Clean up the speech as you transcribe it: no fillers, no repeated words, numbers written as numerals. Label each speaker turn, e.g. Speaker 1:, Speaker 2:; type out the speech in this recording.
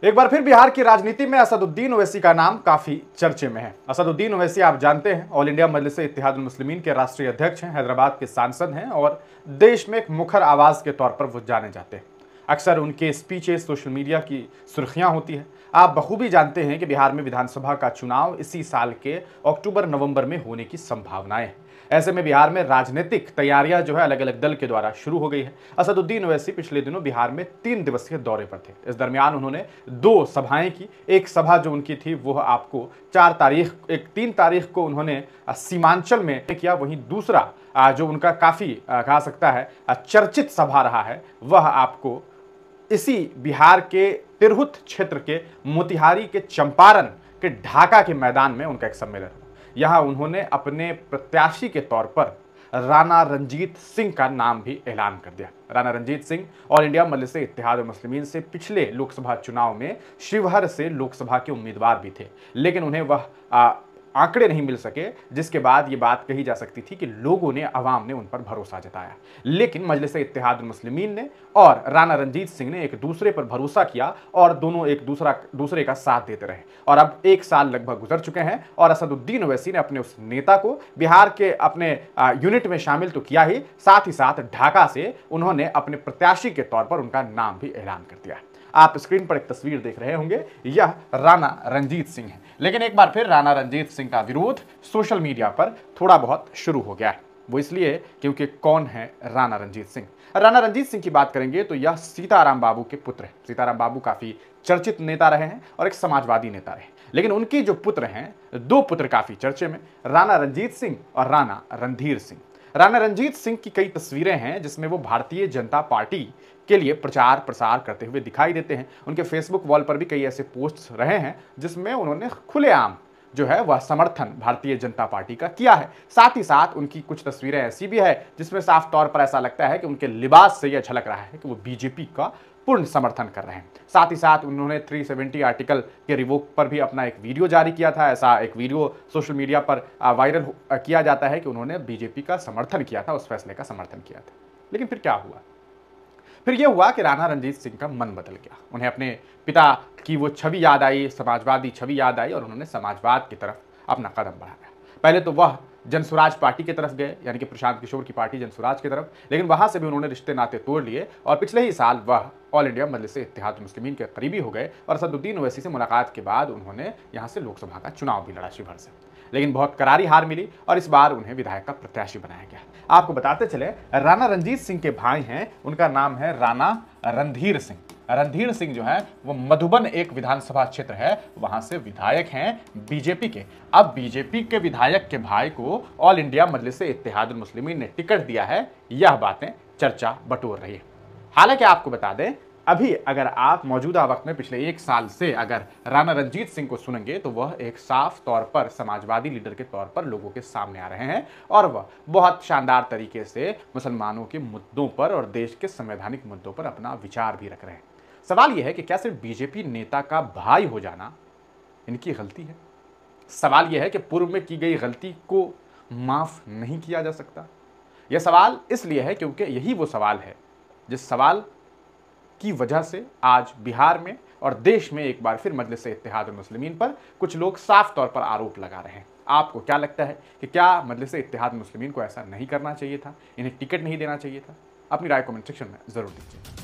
Speaker 1: एक बार फिर बिहार की राजनीति में असदुद्दीन ओवैसी का नाम काफी चर्चे में है। असदुद्दीन ओवैसी आप जानते हैं, ऑल इंडिया मजलिस-ए-इत्तेहादुल मुस्लिमीन के राष्ट्रीय अध्यक्ष हैं, हैदराबाद के सांसद हैं और देश में एक मुखर आवाज के तौर पर वो जाने जाते हैं। अक्सर उनके स्पीचेस सोशल मीडिया की सुर्खियां होती है। आप बखूबी जानते हैं कि बिहार में विधानसभा का चुनाव इसी साल के अक्टूबर-नवंबर में होने की संभावनाएं हैं। ऐसे में बिहार में राजनीतिक तैयारियां जो है अलग अलग दल के द्वारा शुरू हो गई है। असदुद्दीन ओवैसी पिछले दिनों बिहार में 3 दिवसीय दौरे पर थे। इस दरमियान उन्होंने 2 सभाएं की। एक सभा जो उनकी थी वो आपको 3 तारीख को उन्होंने सीमांचल में किया। वहीं दूसरा जो उनका काफी कहा सकता है चर्चित सभा रहा है, वह आपको इसी बिहार के तिरहुत क्षेत्र के मोतिहारी के चंपारण के ढाका के मैदान में उनका एक सम्मेलन हुआ। यहां उन्होंने अपने प्रत्याशी के तौर पर राणा रणजीत सिंह का नाम भी ऐलान कर दिया। राणा रणजीत सिंह ऑल इंडिया मजलिस-ए-इत्तेहादुल मुस्लिमीन से पिछले लोकसभा चुनाव में शिवहर से लोकसभा के उम्मीदवार भी थे, लेकिन उन्हें वह आंकड़े नहीं मिल सके, जिसके बाद ये बात कही जा सकती थी कि लोगों ने, अवाम ने उन पर भरोसा जताया। लेकिन मजलिस-ए-इत्तेहादुल मुस्लिमीन ने और राणा रणजीत सिंह ने एक दूसरे पर भरोसा किया और दोनों एक दूसरे का साथ देते रहे। और अब 1 साल लगभग गुजर चुके हैं और असदुद्दीन ओवैसी ने अपने उस नेता को बिहार के अपने यूनिट में शामिल तो किया ही, साथ ढाका से उन्होंने अपने प्रत्याशी के तौर पर उनका नाम भी ऐलान कर दिया। आप स्क्रीन पर एक तस्वीर देख रहे होंगे, यह राणा रणजीत सिंह है। लेकिन एक बार फिर राणा रणजीत सिंह का विरोध सोशल मीडिया पर थोड़ा बहुत शुरू हो गया है। वो इसलिए क्योंकि कौन है राणा रणजीत सिंह। राणा रणजीत सिंह की बात करेंगे तो यह सीताराम बाबू के पुत्र हैं। सीताराम बाबू काफी चर्चित नेता रहे हैं और एक समाजवादी नेता रहे, लेकिन उनके जो पुत्र हैं, 2 पुत्र काफी चर्चे में, राणा रणजीत सिंह और राणा रणधीर सिंह। राणा रणजीत सिंह की कई तस्वीरें हैं जिसमें वो भारतीय जनता पार्टी के लिए प्रचार प्रसार करते हुए दिखाई देते हैं। उनके फेसबुक वॉल पर भी कई ऐसे पोस्ट्स रहे हैं जिसमें उन्होंने खुलेआम जो है वह समर्थन भारतीय जनता पार्टी का किया है। साथ ही साथ उनकी कुछ तस्वीरें ऐसी भी है जिसमें साफ तौर पर ऐसा लगता है कि उनके लिबास से यह झलक रहा है कि वो बीजेपी का पूर्ण समर्थन कर रहे हैं। साथ ही साथ उन्होंने 370 आर्टिकल के रिवोक पर भी अपना एक वीडियो जारी किया था। ऐसा एक वीडियो सोशल मीडिया पर वायरल किया जाता है कि उन्होंने बीजेपी का समर्थन किया था, उस फैसले का समर्थन किया था। लेकिन फिर क्या हुआ? फिर यह हुआ कि राणा रणजीत सिंह का मन बदल गया। उन्हें अपने पिता की वो छवि याद आई, समाजवादी छवि याद आई और उन्होंने समाजवाद की तरफ अपना कदम बढ़ाया। पहले तो वह जनसुराज पार्टी की तरफ गए, यानी कि प्रशांत किशोर की पार्टी जनसुराज की तरफ, लेकिन वहां से भी उन्होंने रिश्ते नाते तोड़ लिए और पिछले ही साल वह ऑल इंडिया मजलिस-ए-इत्तेहादुल मुस्लिमीन के करीबी हो गए और असदुद्दीन ओवैसी से मुलाकात के बाद उन्होंने यहां से लोकसभा का चुनाव भी लड़ा शिवहर से, लेकिन बहुत करारी हार मिली और इस बार उन्हें विधायक का प्रत्याशी बनाया गया। आपको बताते चले, राणा रणजीत सिंह के भाई हैं, उनका नाम है राणा रणधीर सिंह। रणधीर सिंह जो है वो मधुबन एक विधानसभा क्षेत्र है, वहां से विधायक हैं बीजेपी के। अब बीजेपी के विधायक के भाई को ऑल इंडिया मजलिस-ए-इत्तेहादुल मुस्लिमीन ने टिकट दिया है, यह बातें चर्चा बटोर रही है। हालांकि आपको बता दें, अभी अगर आप मौजूदा वक्त में पिछले 1 साल से अगर राणा रणजीत सिंह को सुनेंगे तो वह एक साफ तौर पर समाजवादी लीडर के तौर पर लोगों के सामने आ रहे हैं और वह बहुत शानदार तरीके से मुसलमानों के मुद्दों पर और देश के संवैधानिक मुद्दों पर अपना विचार भी रख रहे हैं। सवाल यह है कि क्या सिर्फ बीजेपी नेता का भाई हो जाना इनकी गलती है? सवाल यह है कि पूर्व में की गई गलती को माफ नहीं किया जा सकता? यह सवाल इसलिए है क्योंकि यही वो सवाल है जिस सवाल की वजह से आज बिहार में और देश में एक बार फिर मजलिस-ए-इत्तेहादुल मुस्लिमीन पर कुछ लोग साफ तौर पर आरोप लगा रहे हैं। आपको क्या लगता है कि क्या मजलिस-ए-इत्तेहादुल मुस्लिमीन को ऐसा नहीं करना चाहिए था, इन्हें टिकट नहीं देना चाहिए था? अपनी राय कमेंट सेक्शन में जरूर दीजिए।